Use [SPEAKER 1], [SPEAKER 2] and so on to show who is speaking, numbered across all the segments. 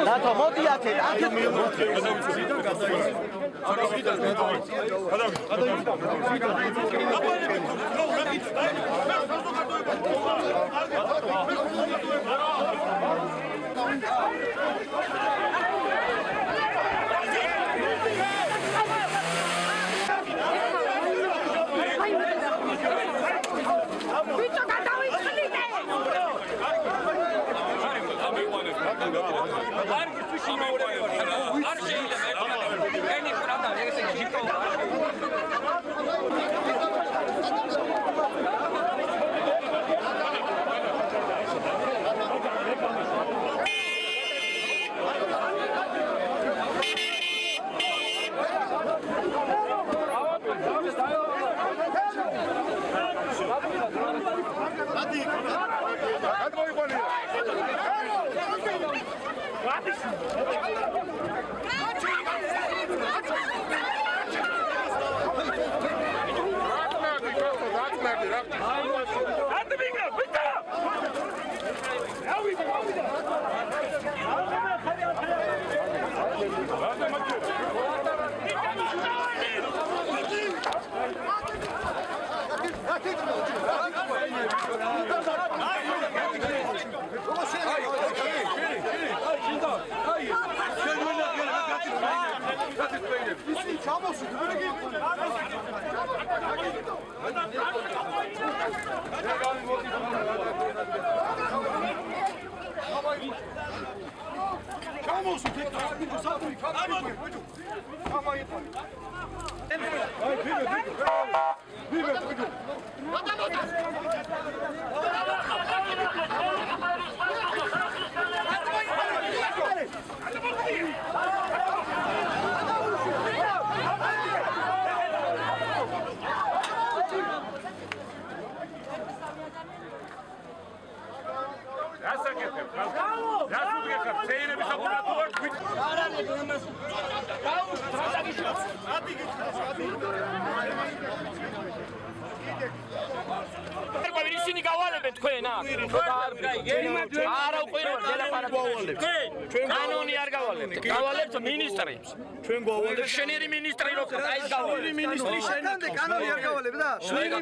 [SPEAKER 1] Dato modi ate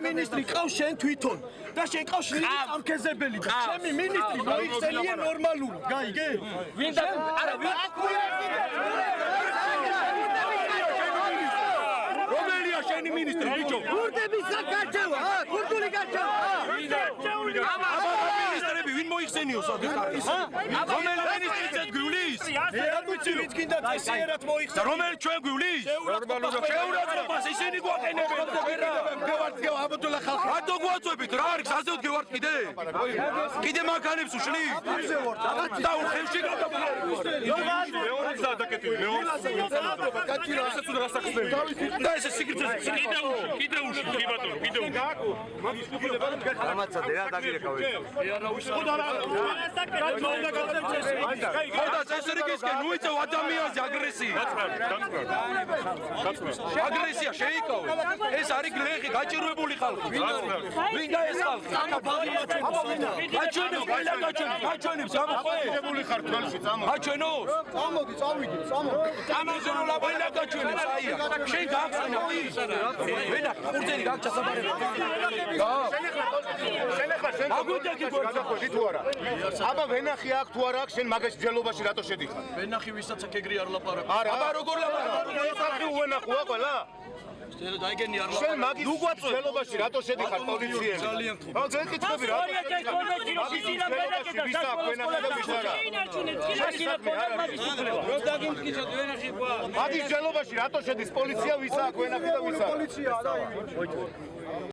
[SPEAKER 2] ministri ყავს შენ თვითონ და შენ ყავს სამქეზებელი და ჩემი ministri მოიხსენია ნორმალურად გაიგე? ვინ და არა ვინ რომელია შენი ministri ბიჭო? ქურდების საკარჩევა, ქურდული კარჩევა. ministrები ვინ მოიხსენიო სადღაც? რომელი ministri წეთ გვივლის? არ ვიცი ვინც გინდა წესიერად მოიხსენიო. რომელი ჩვენ გვივლის? შეურაცხყოფას ისინი გვაყენებენ. აბატოლა ხალხი. რატო გვაწვევით? რა არის? ასე ვდგევართ კიდე? კიდე მანქანებს უშლით? და უხევში მეორე გზა დაკეთილი. მეორე გაჭირა ასე თუ რასახსნელი. და ესე სიგრძეზე კიდე უში ბატონო, კიდე უში.
[SPEAKER 1] გამაცადე რა დაგირეკავე.
[SPEAKER 2] არა უშო და რა.
[SPEAKER 1] ხოდა წესრიგისკენ უიწევ ადამიანზე აგრესია. აგრესია შეიკავე. ეს არის გლეხი, გაჭირვებული ხალხი. ვინ და ეს ხალხი? გაჩვენო, ყველა გაჩვენებს, გამოყვებული ხარ თვალში, წამო. გაჩვენოს? წამოდი, წავიდი, წამოდი. წამოზონო ყველა გაჩვენებს, აია. შენ გაგწენა ის. ვენა, ყურძენი გაგჭა საბარებო. შენ აგვიდაკი გაგახვედი თუ არა? აბა ვენახი აქ თუ არა აქ შენ მაგას ჯელობაში რატო შედიხარ? ვენახი ვისაც აქ ეგრე არ ლაპარაკობ. არა, აბა როგორ ლაპარაკობ? ეს უენახოა ყველა? დაიგენი არ ლაპარაკობ. შენ მაგის ჯელობაში რატო შედიხარ პოლიციელი? ძალიან ხო. რა ძენ კითხები რა? მაგის ჯელობაში რატო შედის პოლიცია ვისა აქ ვენახი და ვისა? პოლიცია არა.